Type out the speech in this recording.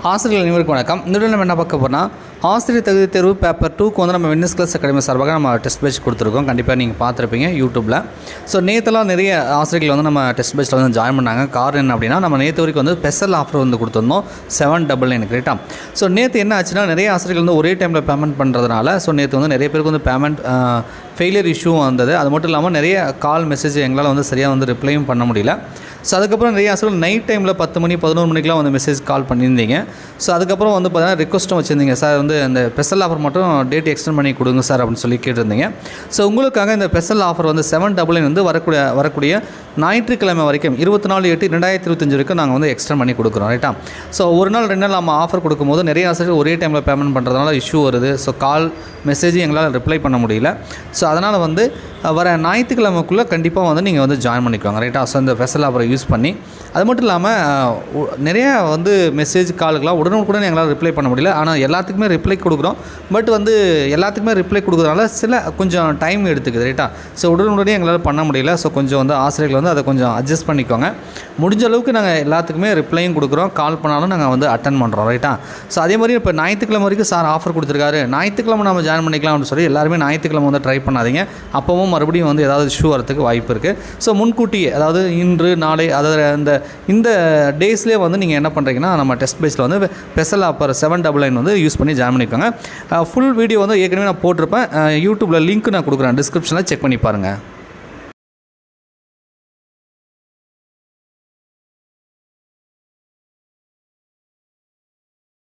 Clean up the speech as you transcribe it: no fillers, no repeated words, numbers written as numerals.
ஆசிரியர்கள் அனைவருக்கும் வணக்கம். இந்த வீடியோவில் நம்ம என்ன பார்க்க போகிறோம்னா, ஆசிரியர் தகுதி தேர்வு பேப்பர் 2க்கு வந்து நம்ம வின்னர்ஸ் கிளாஸ் அகாடமி சார்பாக நம்ம டெஸ்ட் பேட்ச் கொடுத்துருக்கோம். கண்டிப்பாக நீங்கள் பார்த்துருப்பீங்க யூடியூப்பில். ஸோ நேற்றுலாம் நிறைய ஆசிரியர்கள் வந்து நம்ம டெஸ்ட் பேட்சில் வந்து ஜாயின் பண்ணாங்க. காரணம் என்ன அப்படின்னா, நம்ம நேற்று வரைக்கும் வந்து ஸ்பெஷல் ஆஃபர் வந்து கொடுத்துருந்தோம் 799 கரெக்டாக. ஸோ நேற்று என்ன ஆச்சுன்னா, நிறைய ஆசிரியர்கள் வந்து ஒரே டைமில் பேமெண்ட் பண்ணுறதுனால ஸோ நேற்று வந்து நிறைய பேருக்கு வந்து பேமெண்ட் ஃபெயிலியர் இஷ்யூ வந்தது. அது மட்டும் இல்லாமல் நிறைய கால் மெசேஜ் எங்களால் வந்து சரியாக வந்து ரிப்ளையும் பண்ண முடியல. ஸோ அதுக்கப்புறம் நிறைய ஆசிரியர்கள் நைட் டைமில் 10 மணி 11 மணிக்கெலாம் வந்து மெசேஜ் கால் பண்ணியிருந்தீங்க. ஸோ அதுக்கப்புறம் வந்து பார்த்தீங்கன்னா ரிக்வஸ்ட்டும் வச்சுருந்தீங்க, சார் வந்து அந்த ஸ்பெஷல் ஆஃபர் மட்டும் டேட் எக்ஸ்டெண்ட் பண்ணி கொடுங்க சார் அப்படின்னு சொல்லி கேட்டிருந்தீங்க. ஸோ உங்களுக்காக இந்த ஸ்பெஷல் ஆஃபர் வந்து 799 வந்து வரக்கூடிய ஞாயிற்றுக்கிழமை வரைக்கும் 24/8/2025 வரைக்கும் நாங்கள் வந்து எக்ஸ்டெண்ட் பண்ணி கொடுக்குறோம் ரைட்டா. ஸோ ஒரு நாள் 2 நாள் நம்ம ஆஃபர் கொடுக்கும்போது நிறைய ஆசிரியர்கள் ஒரே டைமில் பேமெண்ட் பண்ணுறதுனால இஷ்யூ வருது. ஸோ கால் மெசேஜ் எங்களால் ரிப்ளை பண்ண முடியல. ஸோ அதனால் வந்து வர ஞாயிற்றுக்கிழமைக்குள்ளே கண்டிப்பாக வந்து நீங்கள் வந்து ஜாயின் பண்ணிக்குவாங்க ரைட்டா. ஸோ இந்த ஸ்பெஷல் ஆஃபரை யூஸ் பண்ணி, அது மட்டும் இல்லாமல் நிறையா வந்து மெசேஜ் காலுக்கெலாம் உடனுக்குடன் எங்களால் ரிப்ளை பண்ண முடியல. ஆனால் எல்லாத்துக்குமே ரிப்ளை கொடுக்குறோம். பட் வந்து எல்லாத்துக்குமே ரிப்ளை கொடுக்குறதுனால கொஞ்சம் டைம் எடுத்துக்குது ரைட்டா. ஸோ உடனுடனே எங்களால் பண்ண முடியல. ஸோ கொஞ்சம் வந்து ஆசிரியர்கள் வந்து அதை கொஞ்சம் அட்ஜஸ்ட் பண்ணிக்கோங்க. முடிஞ்ச அளவுக்கு நாங்கள் எல்லாத்துக்குமே ரிப்ளையும் கொடுக்குறோம். கால் பண்ணாலும் நாங்கள் வந்து அட்டன் பண்ணுறோம் ரைட்டா. ஸோ அதே மாதிரி இப்போ ஞாயிற்றுக்கிழமை வரைக்கும் சார் ஆஃபர் கொடுத்துருக்காரு, ஞாயிற்றுக்கிழமை நம்ம ஜாயின் பண்ணிக்கலாம் அப்படின்னு சொல்லி எல்லாருமே ஞாயிற்றுக்கிழமை வந்து ட்ரை பண்ணாதீங்க. அப்போவும் மறுபடியும் வந்து ஏதாவது இஷ்யூ வரதுக்கு வாய்ப்பு இருக்குது. ஸோ முன்கூட்டியே, அதாவது இன்று நாளை அதாவது இந்த டேஸ்லேயே வந்து நீங்கள் என்ன பண்ணுறீங்கன்னா, நம்ம டெஸ்ட் பேஸில் வந்து ஸ்பெஷல் ஆஃபர் 799 வந்து யூஸ் பண்ணி ஜாயின் பண்ணிக்கோங்க. ஃபுல் வீடியோ வந்து ஏற்கனவே நான் போட்டிருப்பேன். யூடியூப்பில் லிங்க் நான் கொடுக்குறேன், டிஸ்கிரிப்ஷனில் செக் பண்ணி பாருங்கள்.